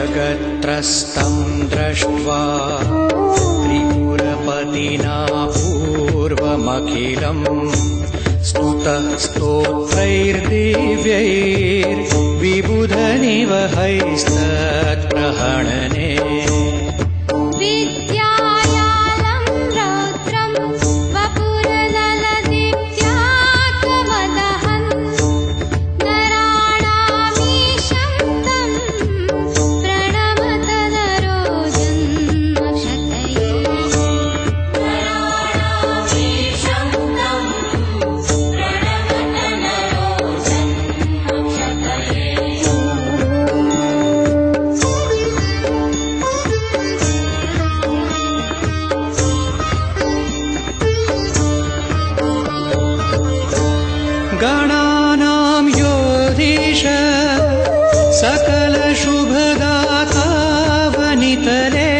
जगत्त्रस्तं दृष्ट्वा त्रिपुरपतिना पूर्वमखिलम् स्तुतः स्तोत्रैर्दिव्यैर्विबुधनिवहैस्तत्प्रहणने गणानां योधीश सकलशुभदाता वनितले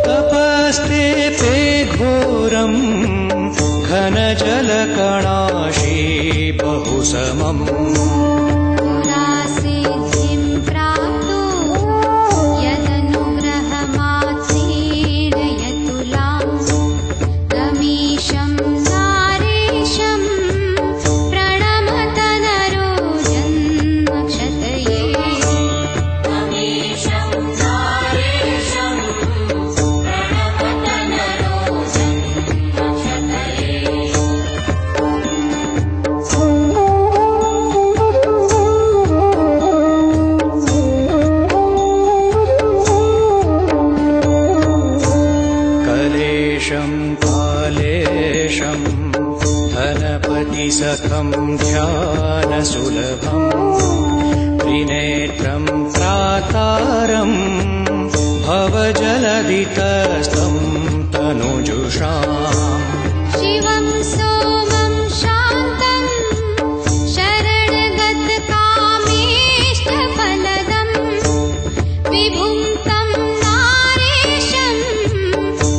तपस्ते पे घोरं घनजलकणाशी बहुसमम् कालेशं धनपतिसखं ध्यानसुलभं त्रिनेत्रं प्रातारं भवजलदितस्तं तनुजुषाम् शिवं सोमं शान्तं शरणगतकामेष्टफलदं विभुं तं नारेशं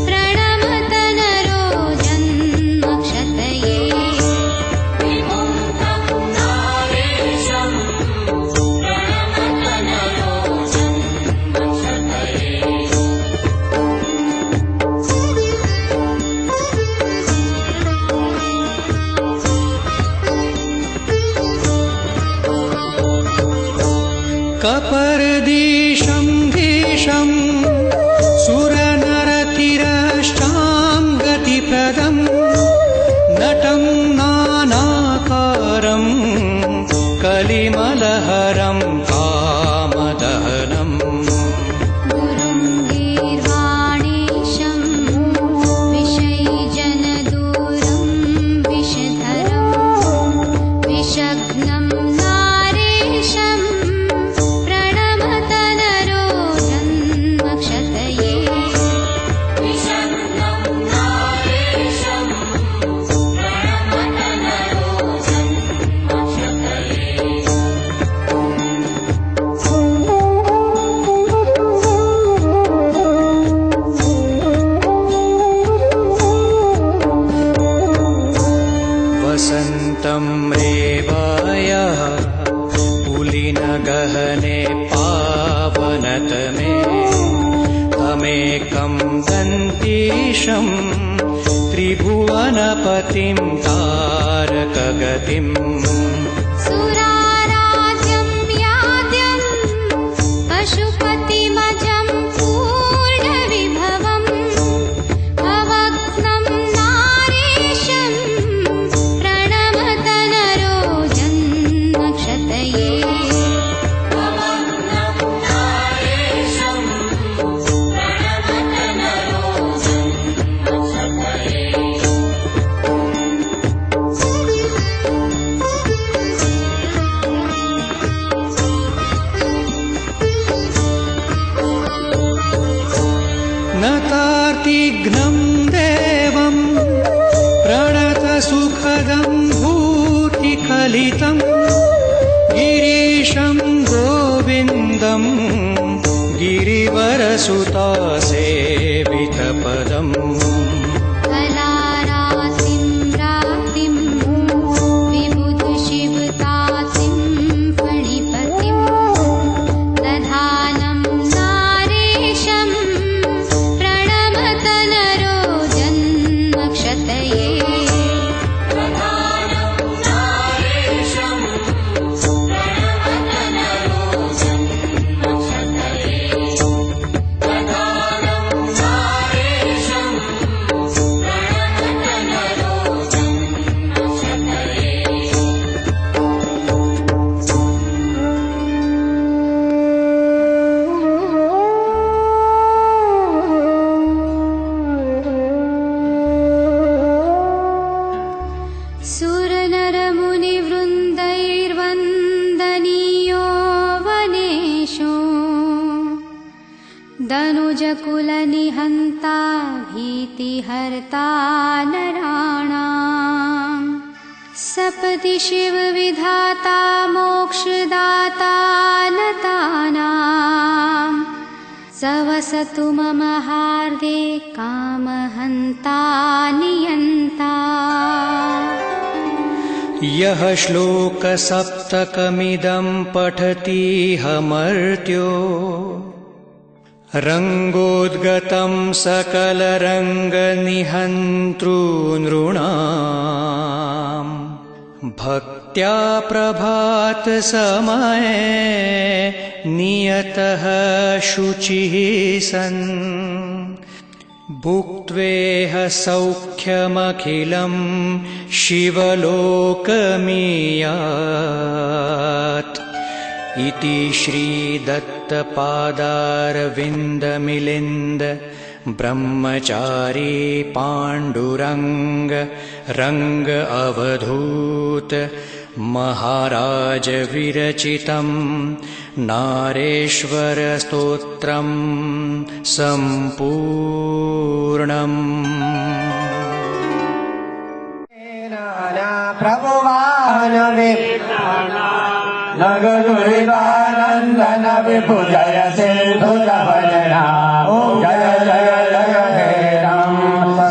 प्रणमतनरो जन्मक्षतये विभुं तं नारेशं प्रणमतनरो जन्मक्षतये कपर्दीशं धीशं सुरनरतिरष्टां गतिप्रदं नटं नानाकारं कलिमलहरं कामदहनम् गुरुं गीर्वाणेशं विषयजनदूरं विषधरं विषघ्नं नारेशं प्रणमतनरो जन्मक्षतये विषघ्नं नारेशं प्रणमतनरो जन्मक्षतये वसन्तं रेवायः पुलिनगहने पावनतमे तमेकं दन्तीशं त्रिभुवनपतिं तारक गतिम् सुराराध्यं याद्यं पशुपतिमजं पूर्णविभवम् अवग्नं नारेशं प्रणमत नरो जन्मक्षतये नतार्तिघ्नं देवं प्रणतसुखदं भूतिकलितं गिरीशं गोविन्दं गिरिवरसुतासेवितपदम् कलारातिं रातिं विबुधशिवतातिं फणिपतिं दधानं नारेशं प्रणमत नरो जन्मक्षतये सुरनरमुनिवृन्दैर्वन्दनीयो वनेषु दनुजकुलनिहन्ता भीतिहर्ता नराणाम् सपदि शिवविधाता मोक्षदाता नतानाम् सवसतु मम हार्दे कामहन्ता नियन्ता यः श्लोकसप्तकमिदं पठतीह रङ्गोद्गतं सकलरङ्गनिहन्तॄनृणाम् भक्त्या प्रभातसमये नियतः शुचिः सन् भुक्त्वेह सौख्यमखिलं शिवलोकमीयात् इति श्रीदत्तपादारविन्दमिलिन्द ब्रह्मचारी पाण्डुरङ्ग रङ्ग अवधूत महाराज विरचितं नारेश्वरस्तोत्रं सम्पूर्णम्। नगदुरिदानन्दन विभु जय सिन्धुर भजना जय जय जय हे राम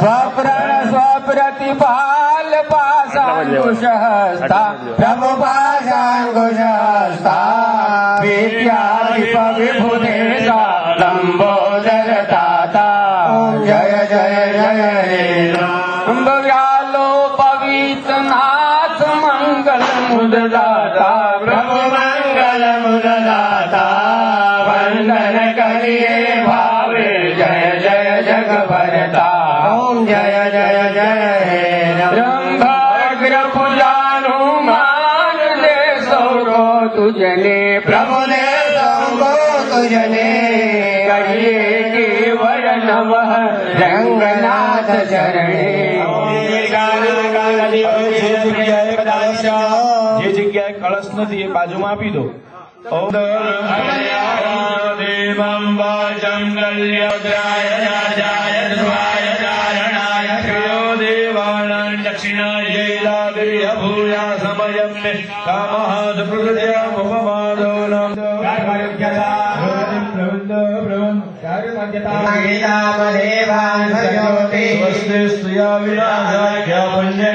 स्वप्रण स्वप्रतिपाल पाशाङ्कुशहस्ता प्रभु पाशाङ्कुशहस्ता विद्याधिप विभुदेशा लम्बोदर दाता जय जय जय हे राम व्यालो पवित्रनाथ मंगल मुददाता प्रभु मंगल मुददाता वंदन करिए भावे जय जय जगभरता ओम जय जय जय हे रंभाग्र पुजानु मान दे सौरो तुझने प्रभु ने सौरो तुझने करिए केवल नमः रंगनाथ चरणे જે જગ્યાએ કળશ નથી એ બાજુમાં આપી દો. દેવમ વાચમ કલ્યોદ્રાય રાજાય ધ્વાય ચારણાય શ્રેયો દેવાનાં દક્ષિણાય ભૂયા સમયમ કામહાદ પ્રકૃત્યામુપમાદો નમ સ્વસ્તે સ્તુયા વિનાશાય પુણ્ય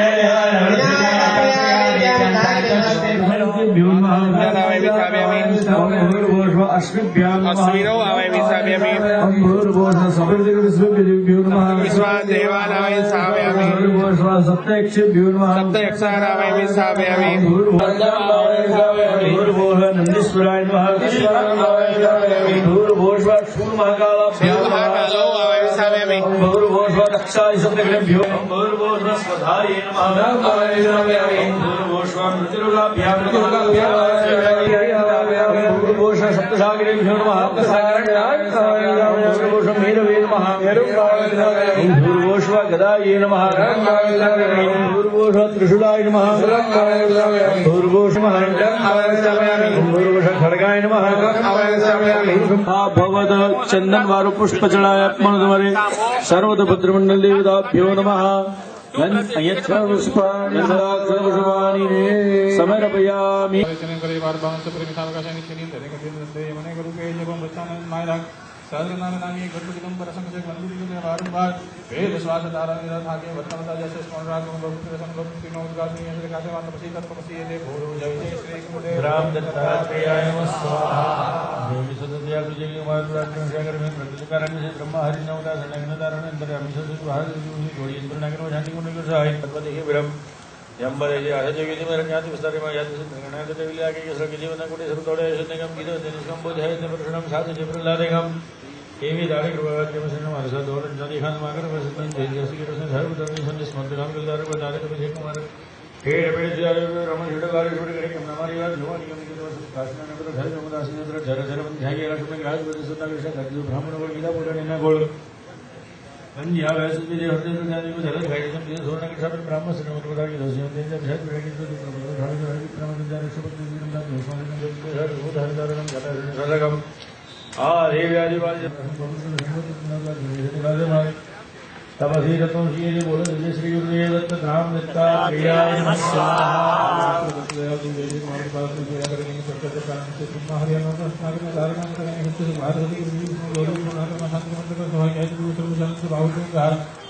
अस्मिनो आवामि स्थापयामि विश्वादेवानाय स्थापयामि सप्तयक्षानाय स्थापयामि नंदीश्वराय महाकालो आवामि स्थापयामि दक्षाय सप्तग्रभ्यो स्वधाय सप्तसागरेभ्यो भूर्भोष्व गदाय नमः भूर्भोष्व त्रिशूलाय नमः भूर्भोष्व भूर्भोष खड्गाय नमः भगवत चंदन वारु पुष्प चढ़ाया मणुद्वारे सर्वत भद्रमंडल देवताभ्यो नमः समर्पयामि सहस्रनारायणी गणपतिम परसंग बारंबार वेद श्वास धारण थाके वर्तमता जैसे स्मरण जय जय श्री गुरुदेव राम दत्तात्रेयाय नमः स्वाहा देवी सदत्या विजय सागर में प्रतिकारण्य से ब्रह्मा हरि नवदा संगनदारण अंतर अमिषद भारत जोड़ी इंद्र नगर में शांति गुण सहाय पद्मति ही ब्रह्म यंबर ये आजोगी में ज्ञाति विस्तार में याद गणनाथ देवी आगे के सर्व जीवन कोटि सर्व तोड़े शतकम गीत निष्कम बोध है प्रणाम साथ जे प्रहलादेगम एवी दारे कृपावाक्यम शरणम हरसा दोर नदी खान माकर वसतन तेजस्वी के रसन सर्व धर्म संदेश मंत्रनाम कलदार को दारे तो विजय कुमार हे रमेश जारे रमण हिडगारे छोड़ करे कम हमारी बात जो नियम के दोष काशना नगर धर जमदास नगर जर जर बंद है ये राष्ट्र में राज बदे सुता के साथ ब्राह्मण को गीता बोलने न गोल या वैसे भी जो हृदय जाने को जगत भाई जब ये सोना के साथ ब्राह्मण से नमक बता के दोषी होते हैं जब शायद बैठे तो ब्राह्मण जाने से पत्नी जी का सोना के हर वो हरदार हम जाता है सदगम आ रे व्याधि वाले तब अभी रतन जी ने बोला जय श्री गुरुदेव दत्त राम दत्ता प्रियाय नमः स्वाहा हमारे पास में जो अगर नहीं करते तो काम से तुम हरियाणा का स्नातक में धारण करेंगे हित से भारत की लोगों को ना करना शांति मंत्र का सहाय है जो सर्वजन से बाहुत का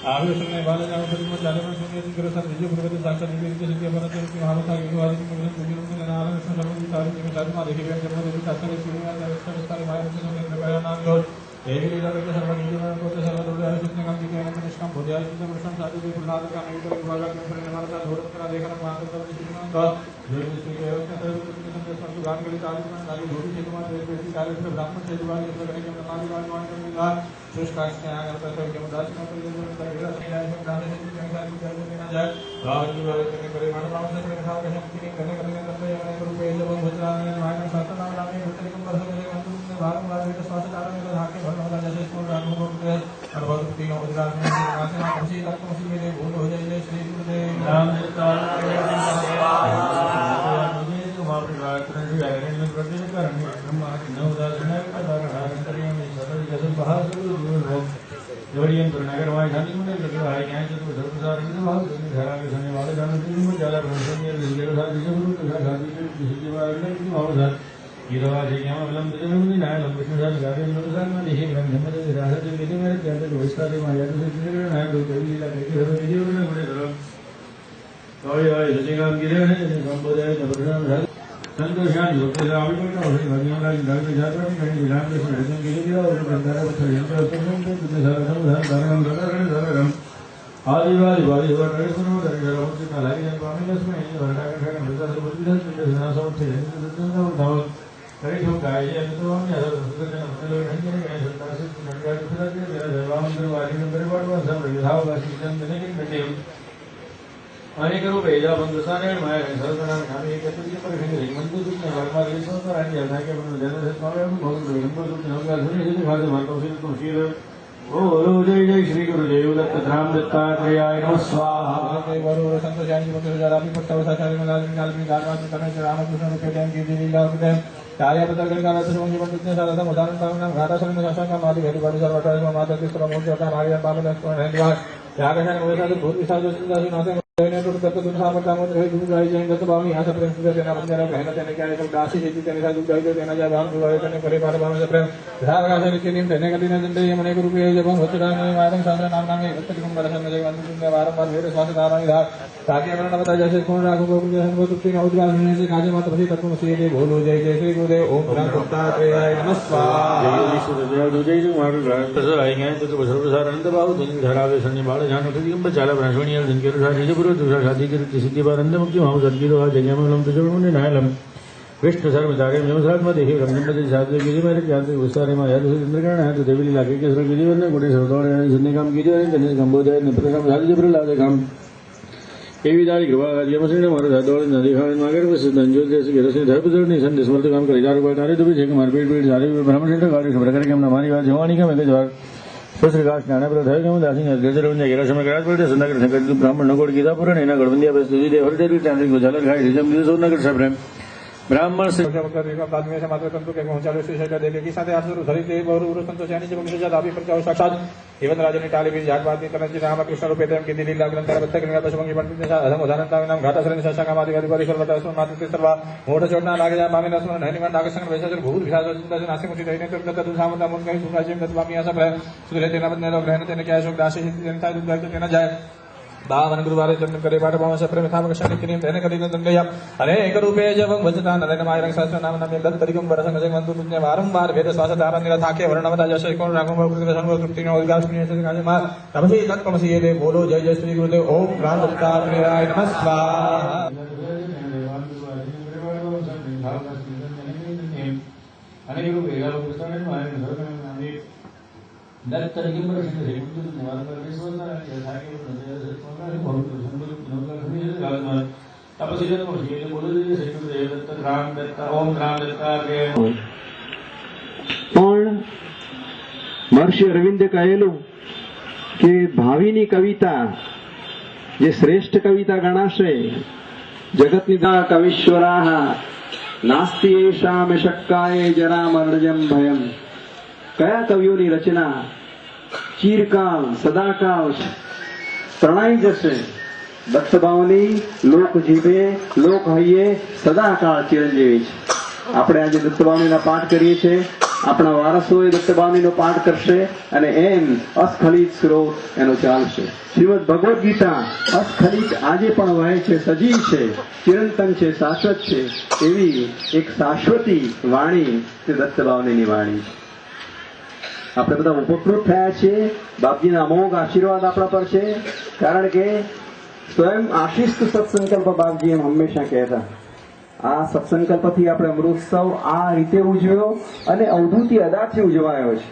आवेश में वाले जाओ पर में जाने में सुनिए जिन कर सब जो प्रगति साक्षात निवेदित के सिद्धि बना के महावता के वादी में पूजन में नारायण सर्व तारीख में साधु मां देखिए जब देवी शास्त्र के शुरू में विस्तार माया से मेरा नाम जो देवी लीला के सर्वज्ञ में को सर्व दुर्गा जितने काम किए हैं निष्काम हो जाए जितने प्रश्न साधु के प्रहलाद का नहीं कर विभाग के परिणाम हमारा धोर करा देखना मां का जितना का जो इसके के गान के लिए चालू में लाली धोरी से तुम्हारे बेटी कार्य से ब्राह्मण से जुड़ा ये करने के माली वाली मान कर मिला सुश काश के आगे करता है कि उदास न कर जो करेगा नहीं है ब्राह्मण से संसार की जाने देना जाए राज की बात करने पर मान ब्राह्मण से प्रथा के हम की करने करते हैं गुरु पे जब भजरा में मान सातन नाम नाम में उत्तरी के वर्ष में हम बारंबार वेद श्वास धारण में धाके भरना जैसे स्कूल राम के और बहुत तीन गुजरात में आसे में खुशी तक खुशी में भूल हो जाए श्री गुरुदेव राम दत्ता जोड़ियन पर नगर वाई शांति मंदिर लगे भाई यहाँ से तो धर्मसार के बाद घरा के सामने वाले जाने के लिए ज्यादा प्रसन्न है जिसके साथ जिसे गुरु के साथ शादी के किसी के बारे में कि भाव साथ ये दवा से क्या मतलब तो नहीं ना लंबे से साथ गाड़ी में तो साथ में देखिए ग्रंथ में तो राजा जो लेके मेरे क्या तो विस्तार में आया तो इसलिए ना दो कभी लगा के हर वीडियो में बड़े धर्म तो ये जैसे काम किए हैं जैसे संबोधन जबरदस्त संतोषान होते हैं अभी कोई ना हो भगवान का घर में जाकर कहीं विधान के सुनने के लिए और बंदारा को छोड़ के उसको तो कितने सारे धारण धारण आदिवासी वाली और नरेश सुनो दरगाह होते ना लगे जब हमें इसमें ये वर्णा का खाना मिलता है बहुत विधान से ना सब थे तो धाव कई ठोक आए ये तो हम यार सुधर के लोग नहीं करेंगे सरकार से नंगा दूसरा के मेरा जवाब अंदर वाली नंबर पर सब विधाव का सीजन देने के बैठे अनेक रूप एजा बंदसाने माया सरदार खाने के तो ये पर है मंदिर में वर्मा के सो तो आज जाना के बन जाने से पावे हम बहुत विलंब तो होगा सुने से खाते मानतो से तो शीर ओ जय जय श्री गुरुदेव दत्त राम दत्तात्रेयाय नमः स्वाहा के वरो संत जानी को हजार आप पट्टा वसाचार्य में लाल निकाल में गारवान करने से रामकृष्ण के टाइम की दी लीला के कार्य पत्र गण का रथ समझ बन कितने साल था उदाहरण का घाटा सन में शासन का माली भेड़ी बाड़ी सर्वटा माता किस तरह मोर्चा का हमारे बाबा लक्ष्मण हरिद्वार त्यागशन होता तो भूत विशाल जो चिंता सुनाते બોલો જય જય શ્રી ગુરુદેવ ઓમ દત્તાત્રેયાય નમઃ સ્વાહા ધરાવે શનિ બાળ જાનો દિગંબર ચાલા બ્રાહ્મણીય જનકેર સાધી પૂર્વ દુષા શાદી કરી સિદ્ધિ બારંદ મુક્તિ માવ સદગીરો આ જગ્યામાં તજમુને નાયલમ વિષ્ણુ સર્વ ધારે નમસ્કારમાં દેહી રમણપતિ સાધુ ગીરી મારે જાતે વિસ્તારમાં યાદ ઇન્દ્રગણ હે તો દેવી લાગે કે સર્વ જીવન ગુડે સૌદોડે જનને કામ કીધું અને તેને સંબોધે ને પ્રથમ સાધુ પર લાગે કામ એવી દારી કૃપા કાર્યમાં મારે સાધોડે નદી ખાને માગર બસ દંજો દેશ ગેરસે ધર્મધરની સંદેશ સ્મૃત કામ કરી જાર કોઈ તારે તો છે કે માર પેટ સારી બ્રાહ્મણ ગાડી ખબર કરે કે એમના મારી વાત જવાની કે મેં જવાર પુસ્તકાશ જ્ઞાન પર થયો કે દાસી ગજરવંજા ગેરા સમય કરાજ પડે સુંદર સંકટ બ્રાહ્મણ નગોડ કીધા પૂરે એના ગળવંદિયા બસ સુધી દે હરડે ટાંડી ગોજાલર ખાઈ રીજમ દીધો સોનગર સાહેબ ब्राह्मण से मात्र कंतु के पहुंचाले से शेखर देखे की साथे आसुर धरी दे बहु उरु संतोष यानी जब निशा दाबी पर चाव साक्षात एवं राजनी टाली भी जागवाद की तरह जी राम कृष्ण रूपे देव की दिल्ली लागन तर बत्तक निगा पशुमंगी पंडित ने अधम उदाहरण तावे नाम घाटा सरन शासक आदि अधिकारी ईश्वर बता सो मात्र सर्वा मोठ छोड़ना लागे जा मामे नसुन नैनि मन नागसंग वैसा जो भूत विशाल चिंता से नासी मुठी रही ने तो तत सामना मन कहीं सुखा जिम तत बामी आशा प्रय सुरे तेना बदने लोग रहने तेने क्या शोक दासी जनता दुर्गा तो तेना जाए बावन गुरुवारे जन्म करे पाठ भाव सप्रेम थाम कक्षानि किनीम तेने कदि दंडया अनेक रूपे जवं वचता नरेन मायरं शास्त्र नाम नाम दत्त तरिकं वरसंग जगवंतु पुण्य वारंवार वेद स्वास धारण निरा थाके वर्णवता जय कोण राघव कृष्ण सन्व तृप्ति नो उद्गास पुण्य से काजे मा तपसी तत्कमसी ये दे बोलो जय जय श्री गुरुदेव ओम प्राण दत्तात्रेयाय नमः स्वाहा अनेक रूपे जवं वचता नरेन दत्त तरिकं वरसंग जगवंतु पुण्य वारंवार वेद स्वास धारण निरा थाके પણ મહર્ષિ અરવિંદે કહેલું કે ભાવિની કવિતા જે શ્રેષ્ઠ કવિતા ગણાશે જગતની કવિશ્વરાહ નાસ્તિ એષામ શક્કાય જરા મરણજમ ભયમ કયા કવિઓની રચના ચીરકાળ સદાકાળ પ્રણાઈ જશે દત્તભાવની લોક જીભે લોક હૈયે સદાકાળ ચિરંજીવી છે આપણે આજે દત્તભાવનીના પાઠ કરીએ છીએ આપણા વારસોએ દત્તભાવનીનો પાઠ કરશે અને એમ અસ્ખલિત સ્ત્રોત એનો ચાલશે શ્રીમદ ભગવદ્ ગીતા અસ્ખલિત આજે પણ વહે છે સજીવ છે ચિરંતન છે શાશ્વત છે એવી એક શાશ્વતી વાણી તે દત્તભાવનીની વાણી છે આપણે બધા ઉપકૃત થયા છીએ બાપજીના અમોઘ આશીર્વાદ આપણા પર છે કારણ કે સ્વયં આશિષ્ટ સત્સંકલ્પ બાપજી એમ હંમેશા કહેતા આ સત્સંકલ્પથી આપણે અમૃતોત્સવ આ રીતે ઉજવ્યો અને અવધૂતિ અદાથી ઉજવાયો છે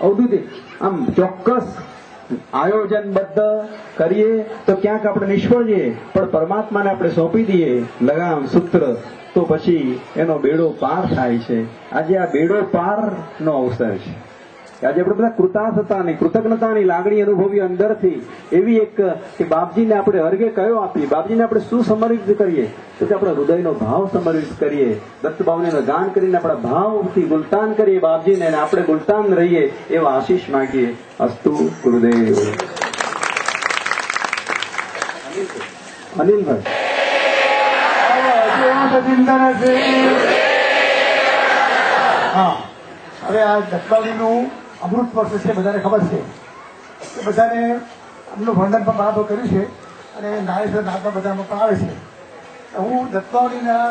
અવધૂતિ આમ ચોક્કસ આયોજનબદ્ધ કરીએ તો ક્યાંક આપણે નિષ્ફળ જઈએ પણ પરમાત્માને આપણે સોંપી દઈએ લગામ સૂત્ર તો પછી એનો બેડો પાર થાય છે આજે આ બેડો પારનો અવસર છે આજે આપણે બધા કૃતાર્થતાની કૃતજ્ઞતાની લાગણી અનુભવી અંદરથી એવી એક કે બાપજીને આપણે હરગે કયો આપીએ બાપજીને આપણે શું સમર્પિત કરીએ તો કે આપણે હૃદયનો ભાવ સમર્પિત કરીએ દત્તભાવનીનું ગાન કરીને આપણા ભાવથી ગુલતાન કરીએ બાપજીને અને આપણે ગુલતાન રહીએ એવા આશીષ માંગીએ અસ્તુ ગુરુદેવ અનિલભાઈ હા હવે આ દત્તભાવનીનું અમૃત વર્ષ છે બધાને ખબર છે એ બધાને એમનું વર્ણન પણ બરાબર કર્યું છે અને નારેશ્વર નાથમાં બધામાં પણ આવે છે હું દત્તભાવનીના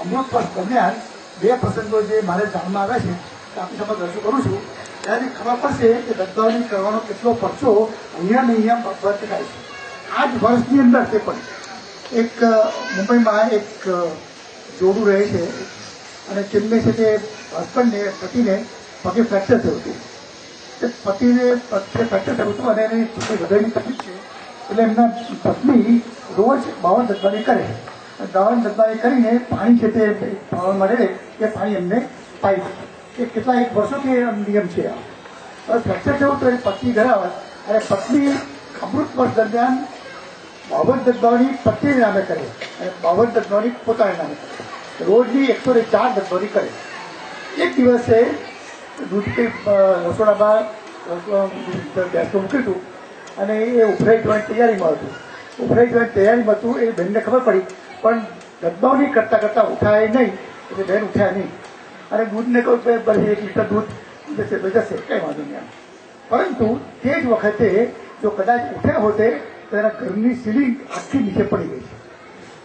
અમૃત વર્ષ દરમિયાન બે પ્રસંગો જે મારે જાણમાં આવ્યા છે તે આપણી સમજ રજૂ કરું છું ત્યાંથી ખબર પડશે કે દત્તભાવની કરવાનો કેટલો ખર્ચો અહીંયા ને અહીંયા વર્ત થાય છે આ જ વર્ષની અંદર તે પણ એક મુંબઈમાં એક જોડું રહે છે અને તેમને છે તે હસબન્ડને પતિને પગે ફ્રેક્ચર થયું હતું પતિને ફ્રેક્ચર થયું હતું અને એની હૃદયની તકલીફ છે એટલે એમના પત્ની રોજ 52 દત્તભાવની કરે 52 દત્તભાવની કરીને પાણી છે તે મળે એ પાણી એમને પાઈ એ કેટલા એક વર્ષોથી નિયમ છે હવે ફ્રેક્ચર થયું તો એ પત્ની ઘરે આવે અને પત્ની અમૃત વર્ષ દરમિયાન 52 દત્તભાવની પત્નીને નામે કરે અને 52 દત્તભાવની પોતાના નામે કરે રોજની 104 દત્તભાવની કરે એક દિવસે દૂધ કંઈ રસોડામાં ગેસમાં મૂક્યું હતું અને એ ઉભરાઈ જવાની તૈયારીમાં હતું ઉભરાઈ જવાની તૈયારીમાં હતું. એ બહેનને ખબર પડી, પણ ગદબાવની કરતા કરતા ઉઠાય નહીં, એટલે બહેન ઉઠ્યા નહીં. અને દૂધને કહું કે ભલે 1 લીટર દૂધ જશે કંઈ વાંધો નહીં. પરંતુ તે જ વખતે જો કદાચ ઉઠ્યા હોતે તો એના ઘરની સીલિંગ આખી નીચે પડી ગઈ છે.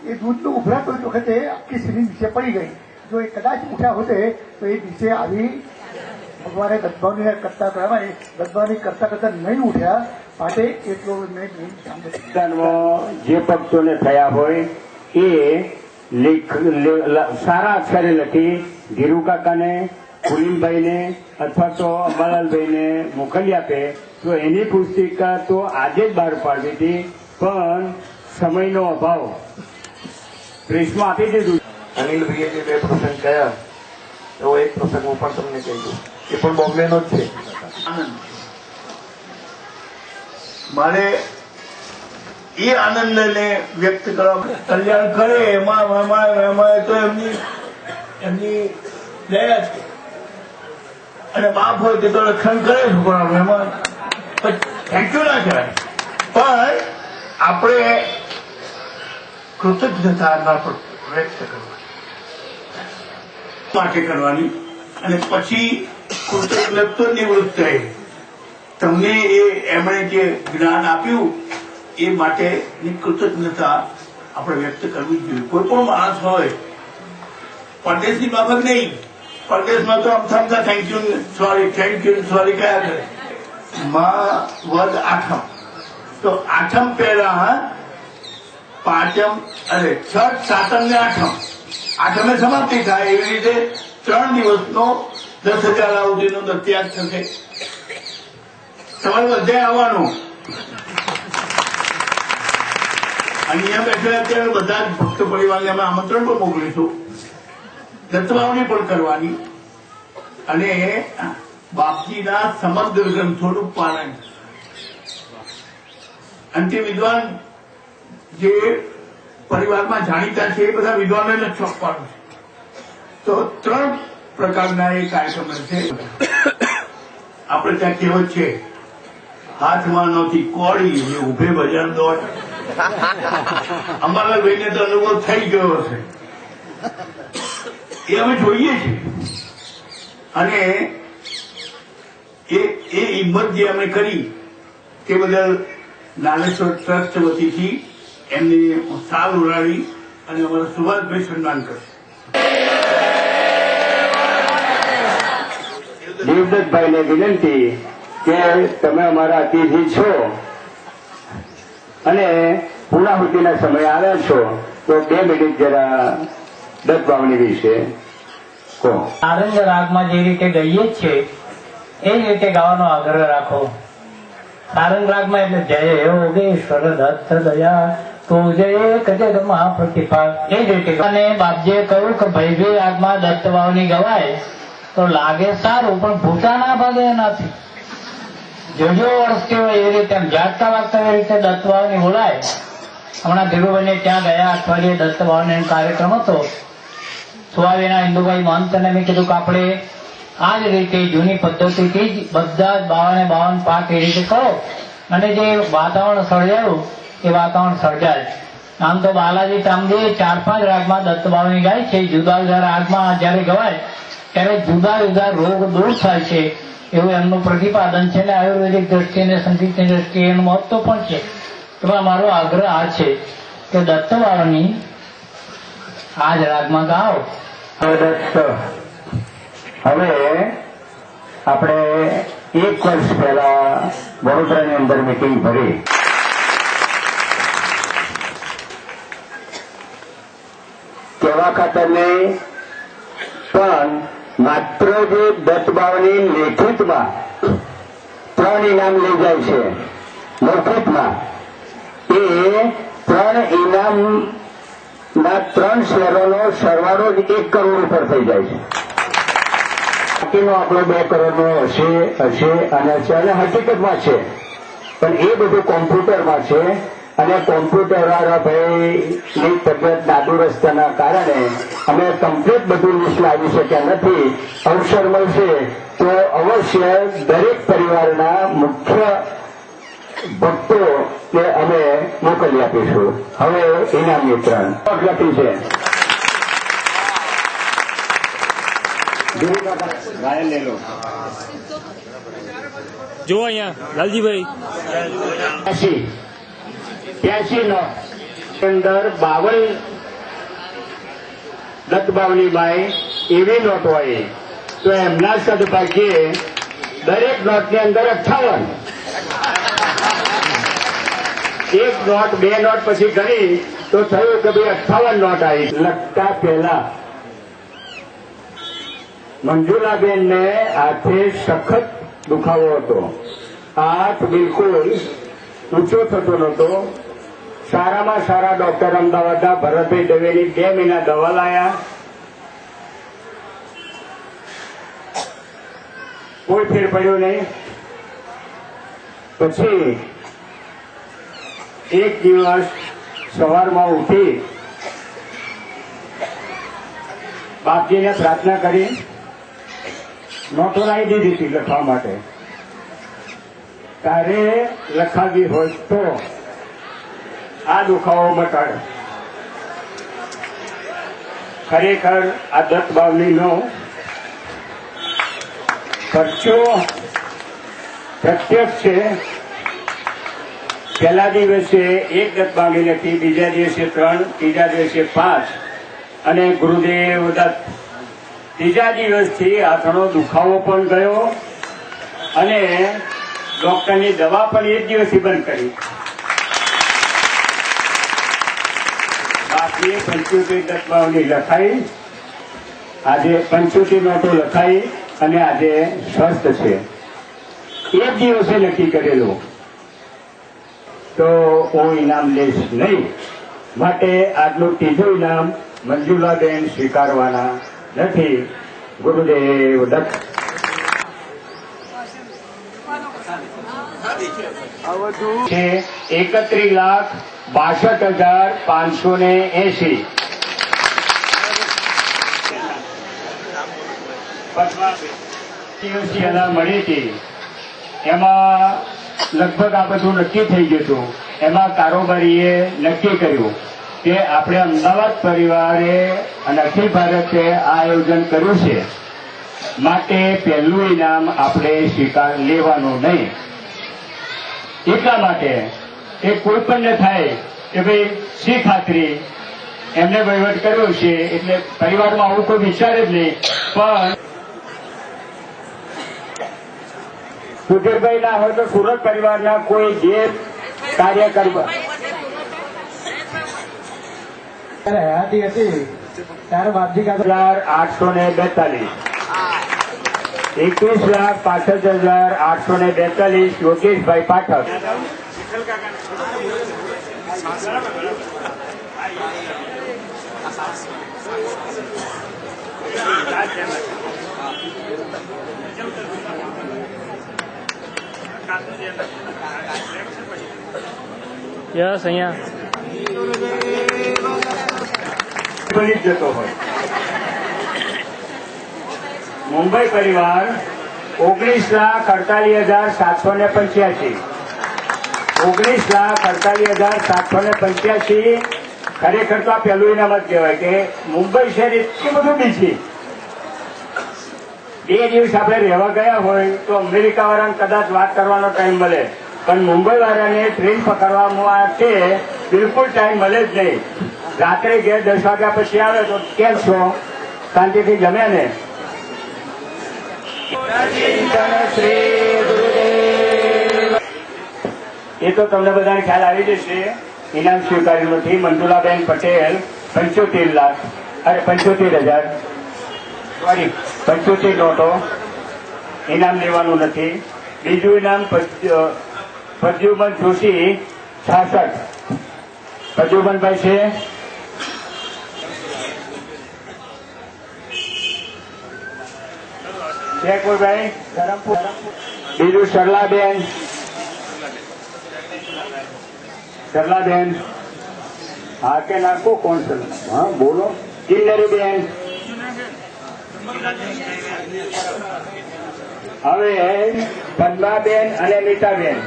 એ દૂધનું ઉભરાતું જ વખતે આખી સીલિંગ નીચે પડી ગઈ. જો એ કદાચ ઉઠ્યા હોતે તો એ નીચે આવી ભગવાને ગદબાવની કરતા કરતા નહીં ઉઠ્યા માટે એટલો જે ભક્તોને થયા હોય એ સારા અક્ષરે લખી ધીરુ કાકાને, કુલીનભાઈને અથવા તો અંબાલાલભાઈને મોકલી આપે તો એની પુસ્તિકા તો આજે જ બહાર પાડવી હતી, પણ સમયનો અભાવ પ્રેસમાં આપી દીધું. અનિલભાઈએ જે 2 પ્રસંગ કયા એવો એક પ્રસંગ હું પણ તમને કહી દઉં, એ પણ બોમ્બેનો જ છે. મારે એ આનંદને વ્યક્ત કરવા કલ્યાણ કરે એમાં તો એમની દયા છે, અને બાપ હોય તે તો રક્ષણ કરે છોકરાનું, એમાં થેન્ક યુ ના કહેવાય. પણ આપણે કૃતજ્ઞતા વ્યક્ત માટે કરવાની, અને પછી કૃતજ્ઞતા નિવૃત્ત થઈ તમને એમણે જે જ્ઞાન આપ્યું એ માટેની કૃતજ્ઞતા આપણે વ્યક્ત કરવી જોઈએ. કોઈ પણ માણસ હોય, પરદેશની બાબત નહીં, પરદેશમાં તો આમ થેન્ક યુ સોરી કયા કરે. વદ આઠમ તો આઠમ પહેલા પાંચમ છઠ, સાતમ ને આઠમે સમાપ્તિ થાય. એવી રીતે 3 દિવસનો 10,000 આહુતિનો દત્યાગ થશે. તમારે બધે આવવાનું. અહીંયા બેઠેલા અત્યારે બધા જ ભક્ત પરિવારને અમે આમંત્રણ પણ મોકલીશું. દત્તવાવણી પણ કરવાની અને બાપજીના સમગ્ર ગ્રંથોનું પાલન. અને તે વિદ્વાન જે પરિવારમાં જાણીતા છે એ બધા વિદ્વાનોને છોપવાનું છે. તો 3 પ્રકારના એ કાર્યક્રમ છે. આપણે ત્યાં કહેવત છે, હાથમાં નથી કોળી એ ઉભે બજાર દોડ. અમારા ભાઈને તો અનુભવ થઈ ગયો હશે, એ અમે જોઈએ છીએ. અને એ હિંમત જે અમે કરી તે બદલ નાનેશ્વર ટ્રસ્ટ વતીથી એમને સાલ ઉડાડી અને અમારા સુભાષભાઈ સન્માન કરશે. દેવદત્તભાઈને વિનંતી કે તમે અમારા અતિથિ છો અને પૂર્ણાહુતિના સમય આવ્યા છો તો 2 મિનિટ જરા દત્તવાવણી વિશે કહો. સારંગ રાગમાં જે રીતે ગઈએ છે એ જ રીતે ગાવાનો આગ્રહ રાખો. સારંગ રાગમાં એટલે જય યોગેશ્વર દત્ત દયા તો જય જગમાં પ્રતિભા એ જ રીતે. અને બાપજીએ કહ્યું કે ભૈરવી રાગમાં દત્તવાવણી ગવાય તો લાગે સારું, પણ ભૂતાના ભાગે નથી. જોજો વર્ષથી હોય એ રીતે જાગતા વાગતા એ રીતે દત્તવાવણી બોલાય. હમણાં ધીરુભાઈને ત્યાં ગયા અઠવાડિયે દત્તવાવણી કાર્યક્રમ હતો. સુવાવીના હિન્દુભાઈ મહંતને મેં કીધું કે આપણે આ જ રીતે જૂની પદ્ધતિથી જ બધા 52 પાઠ એ રીતે કરો અને જે વાતાવરણ સર્જાયું એ વાતાવરણ સર્જાય. આમ તો બાલાજી તામજી 4-5 રાગમાં દત્તવાવણી ગાય છે. જુદા જુદા રાગમાં જયારે ગવાય ત્યારે જુદા જુદા રોગ દૂર થાય છે એવું એમનું પ્રતિપાદન છે. અને આયુર્વેદિક દ્રષ્ટિએ અને સંગીતની દ્રષ્ટિએ એનું મહત્વ પણ છે. એમાં મારો આગ્રહ આ છે કે દત્તવાવણી આ જ રાગમાં ગાઓ. હવે આપણે 1 વર્ષ પહેલા વડોદરાની અંદર મીટિંગ ભરી. કહેવા ખાતર નહીં, પણ માત્ર જે દત્તવાવણી લેખિતમાં 3 ઇનામ લઈ જાય છે, મૌખિકમાં એ 3 ઇનામ ના 3 શેરોનો સરવાળો જ 1 કરોડ ઉપર થઈ જાય છે. બાકીનો આપણો 2 કરોડનો હશે અને હકીકતમાં છે, પણ એ બધું કોમ્પ્યુટરમાં છે. અને કોમ્પ્યુટર વાળા ભાઈની તબિયત નાદુરસ્તાના કારણે અમે કમ્પ્લીટ બધું લિસ્ટ લાવી શક્યા નથી. અવસર મળશે તો અવશ્ય દરેક પરિવારના મુખ્ય ભક્તોને અમે મોકલી આપીશું. હવે ઇનામ વિતરણ પ્રગતિ છે. ગાયન લે લો. જો અહીંયા લાલજીભાઈ 83 નો અંદર 52 દત્તબાવની બાઈ એવી નોટ હોય તો એમના સદભાગ્યે દરેક નોટની અંદર 58 એક નોટ બે નોટ પછી ગણી તો થયું કે ભાઈ 58 નોટ આવી. લખતા પહેલા મંજુલાબેનને હાથે સખત દુખાવો હતો. હાથ બિલકુલ ઊંચો થતો નહોતો. સારામાં સારા ડોક્ટર અમદાવાદના ભરતભાઈ દવેની 2 મહિના દવા લાયા. કોઈ ફેર પડ્યો નહીં. પછી એક દિવસ સવારમાં ઉઠી બાપજીને પ્રાર્થના કરી નોટો લાવી દીધી હતી લખવા માટે. તારે લખાવી હોય તો આ દુખાવો મટાડે. ખરેખર આ દત્તબાવલીનો પરચો પ્રત્યક્ષ છે. પહેલા દિવસે 1 દત્તબાવલી લખી, બીજા દિવસે 3, ત્રીજા દિવસે 5 અને ગુરુદેવ દત્ત. ત્રીજા દિવસથી હાથનો દુખાવો પણ ગયો અને ડોક્ટરની દવા પણ 1 દિવસથી બંધ કરી. બાકી 75 દત્તબાવલી લખાઈ, આજે 75 નોટો લખાઈ અને આજે સ્વસ્થ છે. 1 દિવસે નક્કી કરેલું તો હું ઇનામ લઈશ નહીં. માટે આજનું ત્રીજું ઇનામ મંજુલાબેન સ્વીકારવાના નથી. ગુરુદેવ દત્ત. છે 31,62,580. મળી હતી એમાં લગભગ આ બધું નક્કી થઈ ગયું હતું. એમાં કારોબારીએ નક્કી કર્યું કે આપણે અમદાવાદ પરિવારે અને અખિલ ભારતે આ આયોજન કર્યું છે, માટે પહેલું ઇનામ આપણે સ્વીકાર લેવાનું નહીં. એટલા માટે એ કોઈ પણ ન થાય કે ભાઈ શી ખાતરી એમને વહીવટ કર્યો છે એટલે પરિવારમાં આવું કોઈ વિચારે જ નહીં. પણ સુધીરભાઈ ના હોય તો સુરત પરિવારના કોઈ જે કાર્ય કરવા હયાતી હતી ત્યારે બાપજી 842, 21,65,842 યોગેશભાઈ પાઠક. યસ અહીંયા જતો હોય. મુંબઈ પરિવાર 19,48,785, 19,48,785. ખરેખર તો આ પહેલું ઇનામ જ કહેવાય કે મુંબઈ શહેર એટલું બધું બીજી 2 દિવસ આપણે રહેવા ગયા હોય તો અમેરિકા વાળાને કદાચ વાત કરવાનો ટાઈમ મળે, પણ મુંબઈ વાળાને ટ્રેન પકડવામાં છે બિલકુલ ટાઈમ મળે જ નહીં. રાત્રે ઘેર 10 વાગ્યા પછી આવે તો કેમ છો, શાંતિથી જમ્યા ને? એ તો તમને બધાને ખ્યાલ આવી જશે. ઇનામ સ્વીકાર્યું નથી. મંજુલાબેન પટેલ 75,000 સોરી 75 નોટો. ઇનામ લેવાનું નથી. બીજું ઇનામ પ્રદ્યુમન જોશી 66. પ્રદ્યુમનભાઈ છે. કોઈ ભાઈ ધરમપુર. બીજું સરલાબેન હા કે નાખો કોણ છે? હા બોલો. કિન્નરીબેન. હવે પદ્માબેન અને નીતાબેન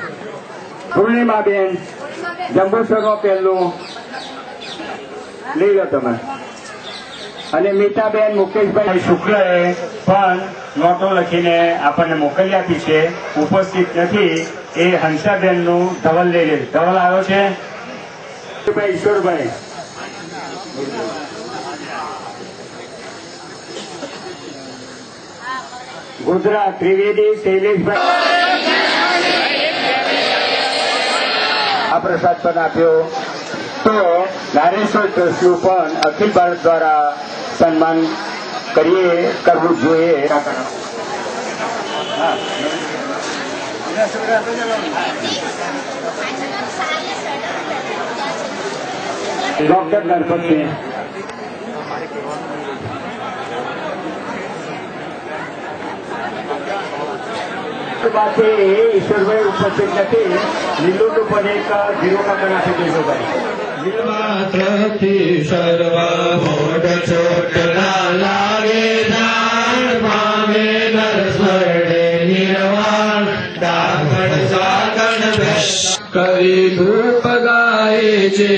પૂર્ણિમાબેન જંબુસરનો પહેલું લઈ લો તમે. અને મીતાબેન મુકેશભાઈ શુક્લએ પણ નોટો લખીને આપણને મોકલી આપી છે, ઉપસ્થિત નથી. એ હંસાબેનનું ધવલ લઈ લે. ધવલ આવ્યો છે ઈશ્વરભાઈ. ગુજરાત ત્રિવેદી શૈલેષભાઈ આ પ્રસાદ પણ આપ્યો. તો નારેશ્વર ટ્રસ્ટનું પણ અખિલ ભારત દ્વારા સન્માન કરવું જોઈએ. ડોક્ટર ગણપતિ ઈશ્વરભાઈ ઉપસ્થિત નથી. લીલું પણ એક 0 કાકા નાખી દેજો ભાઈ. માત્રથી સર્વ મોઢ છોટ ના લાગે, જાણ પામે નર સ્વર્ણે નિર્વાણ. ડાકણ સાકણ કરી ધૂપ ગાય છે,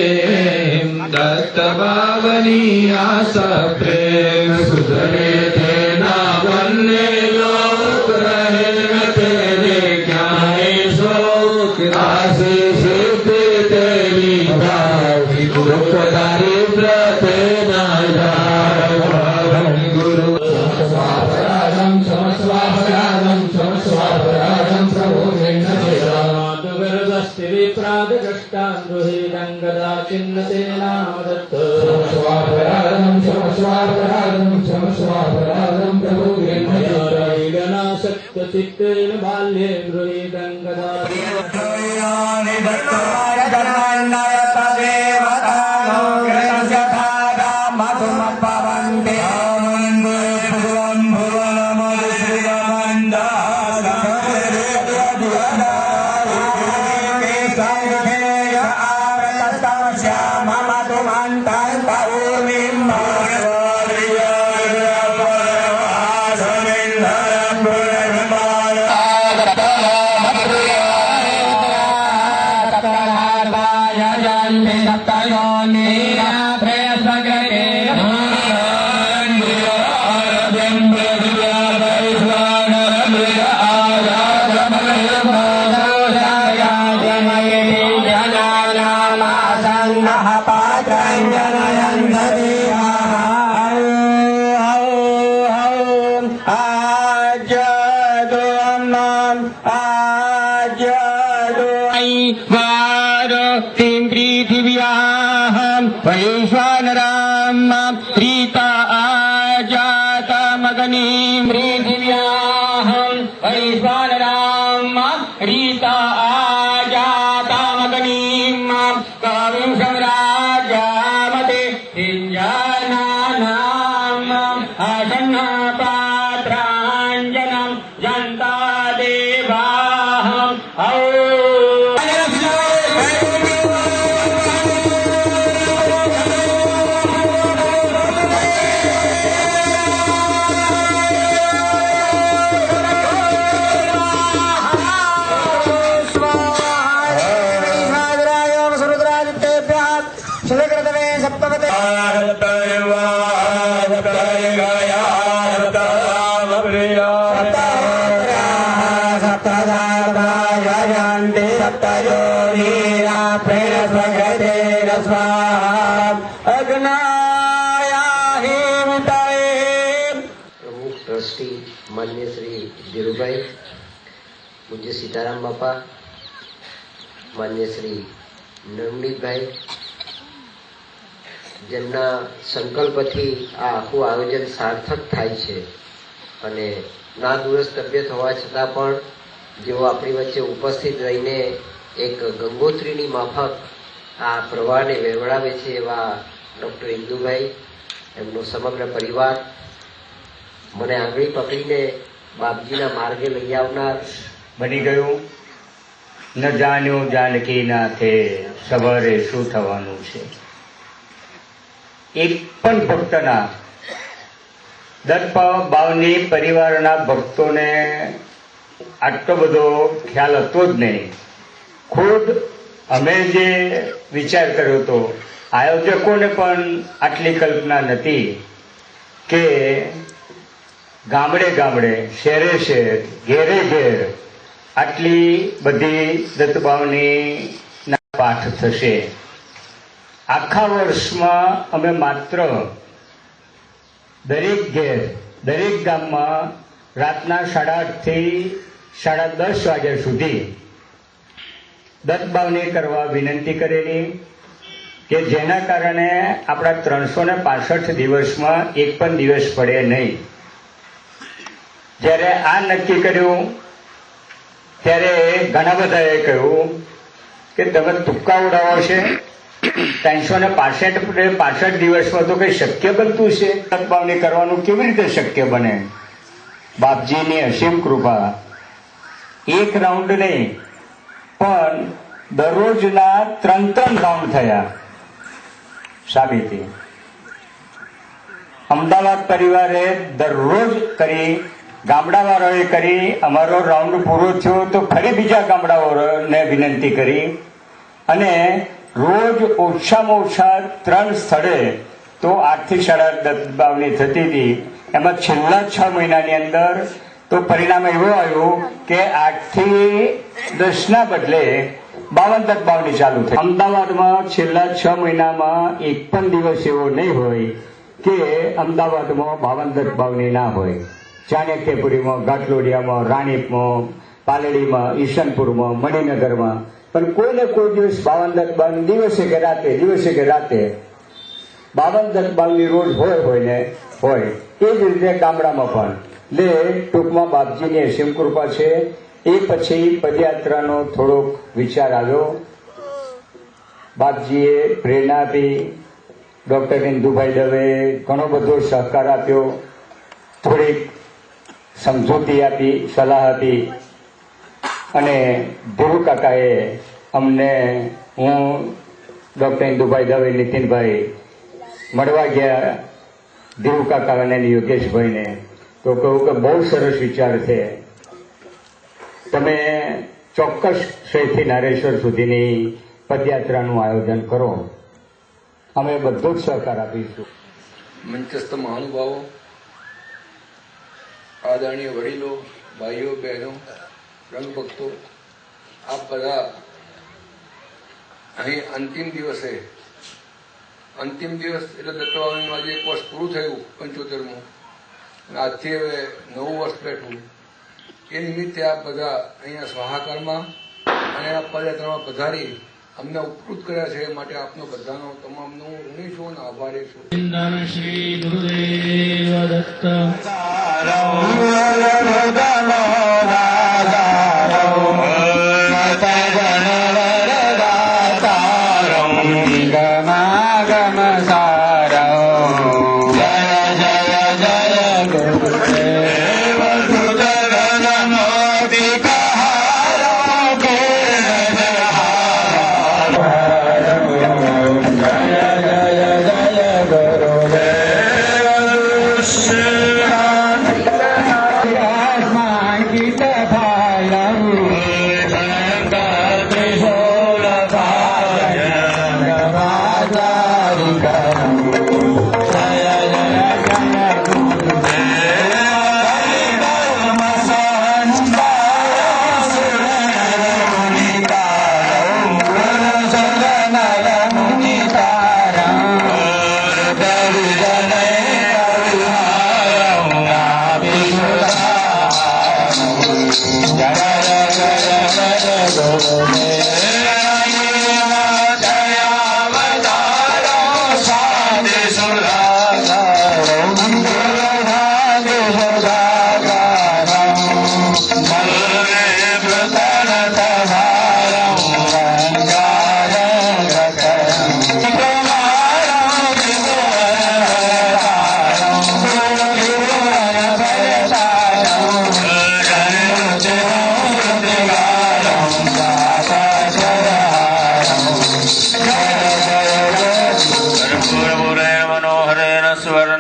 દત્ત બાવની આશા પ્રેમ સુધરે તેના બંને લોક રહે તેને ક્યાંય શોક. આશીષ તેની ભાવી દુઃખ દારિદ્ર તેના જાવ. ગુરુ સ્વાપરાધમ સમસ્વાપરાધમ સમસ્વાપરાધમ પ્રભુ વિપ્રાદષ્ટાંગદા ચિન્નતે નામ દત્ત. સ્વાપરાધમ સમસ્વાપરાધમ સમસ્વાપરાધમ પ્રભુ સત્ય ચિત્તેન બાલ્યે ગૃહીદંગદા માન્ય શ્રી ધીરુભાઈ, પૂજ્ય સીતારામ બાપા, માન્ય શ્રી નવનીતભાઈ, જેમના સંકલ્પથી આ આખું આયોજન સાર્થક થાય છે. અને ના દુરસ્ત તબિયત હોવા છતાં પણ જેઓ આપણી વચ્ચે ઉપસ્થિત રહીને એક ગંગોત્રીની માફક આ પ્રવાહને વેવડાવે છે એવા ડૉક્ટર ઇન્દુભાઈ, એમનો સમગ્ર પરિવાર, મને આંગળી પકડીને બાપજીના માર્ગે લઈ આવનાર બની ગયું. ન જાણ્યું જાનકી નાથે સવારે શું થવાનું છે. એક પણ ભક્તના દત્ત બાવની પરિવારના ભક્તોને આટલો બધો ખ્યાલ હતો જ નહીં. ખુદ અમે જે વિચાર કર્યો હતો, આયોજકોને પણ આટલી કલ્પના નથી કે ગામડે ગામડે, શહેરે શહેર, ઘેરે ઘેર આટલી બધી દત્તબાવનીના પાઠ થશે. આખા વર્ષમાં અમે માત્ર દરેક ઘેર, દરેક ગામમાં રાતના 8:30 થી 10:30 વાગ્યા સુધી દત્તબાવની કરવા વિનંતી કરેલી, કે જેના કારણે આપણા 365 દિવસમાં એક પણ દિવસ પડે નહીં. જ્યારે આ નક્કી કર્યું ત્યારે ઘણા બધાએ કહ્યું કે તમે તુક્કા ઉડાવો છે, 365 દિવસમાં તો કઈ શક્ય બનતું છે? દત્તબાવની કરવાનું કેવી રીતે શક્ય બને? બાપજીની અસીમ કૃપા. એક રાઉન્ડ નહીં પણ દરરોજના 3 રાઉન્ડ થયા. સાબિતી અમદાવાદ પરિવારે દરરોજ કરી, ગામડાવાળાએ કરી. અમારો રાઉન્ડ પૂરો થયો તો ફરી બીજા ગામડાઓને વિનંતી કરી અને રોજ ઓછામાં ઓછા 3 સ્થળે તો 8 થી 8.5 દત્તબાવની થતી હતી. એમાં છેલ્લા 6 મહિનાની અંદર તો પરિણામ એવું આવ્યું કે 8 થી 10 ના બદલે 52 દત્તબાવની ચાલુ થઈ. અમદાવાદમાં છેલ્લા 6 મહિનામાં એક પણ દિવસ એવો નહીં હોય કે અમદાવાદમાં 52 દત્તબાવની ના હોય. ચાણક્યપુરીમાં, ઘાટલોડિયામાં, રાણીપમાં, પાલડીમાં, ઈશનપુરમાં, મણિનગરમાં, પણ કોઈને કોઈ દિવસ 52 દત્તબાવની દિવસે કે રાતે 52 દત્તબાવની રોજ હોય. એ જ રીતે ગામડામાં પણ. ટૂંકમાં બાપજીની અસીમ કૃપા છે. એ પછી પદયાત્રાનો થોડોક વિચાર આવ્યો. બાપજીએ પ્રેરણા આપી, ડોક્ટર ઇન્દુભાઈ દવે ઘણો બધો સહકાર આપ્યો, થોડીક સમજૂતી આપી, સલાહ આપી અને ધ્રુવ કાકાએ અમને, હું, ડોક્ટર ઇન્દુભાઈ દવે, નીતિનભાઈ મળવા ગયા ધ્રુવ કાકા અને યોગેશભાઈને, તો કહું કે બહુ સરસ વિચાર છે, તમે ચોક્કસ શહેરથી નારેશ્વર સુધીની પદયાત્રાનું આયોજન કરો, અમે બધો જ સહકાર આપીશું. મંચસ્થ મહાનુભાવો, આદરણીય વડીલો, ભાઈઓ બહેનો, રંગભક્તો, આપ બધા અહીં અંતિમ દિવસ એટલે દત્તબાવનીનું આજે 1 વર્ષ પૂરું થયું, 75મું, આજથી હવે 9 વર્ષ બેઠું. એ નિમિત્તે આપ બધા અહીંયા સ્વાહાકારમાં અને આ પદયાત્રામાં પધારી અમને ઉપકૃત કર્યા છે. એ માટે આપનો બધાનો, તમામનો ઋણી છું અને આભારી છું. શ્રી ગુરુદેવ દત્ત. Thank you.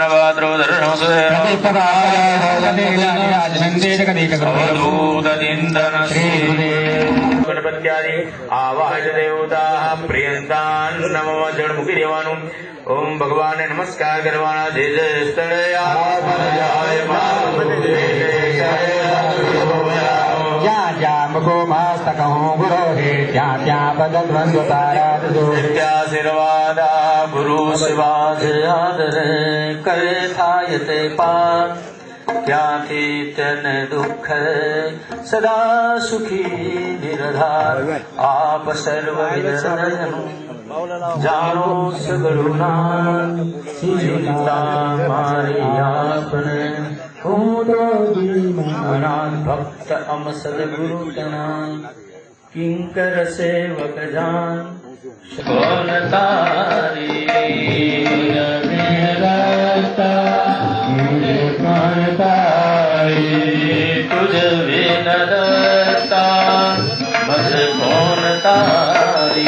पानवाद्रो गणपत्यादि आवाज देवता प्रियंतान नमो जड़मुखी देवानु ओम भगवान ने नमस्कार करवाना जय जय स्थळया જ્યાં જ્યાં મગો મસ્તકં ગુરો હે ત્યાં ત્યાં પદદ્વંદ્વ તારાદો नित्याशीर्वादा गुरु शिवादरे करे थायते पान क्याथी तन दुख सदा सुखी निरधार आप सर्व विदर्शनु जानो सगुरुना सीता मारी आपने भक्त अम सदगुरु जना किंकर सेवक जान कौन तारी तुझ विनता बस कौन तारी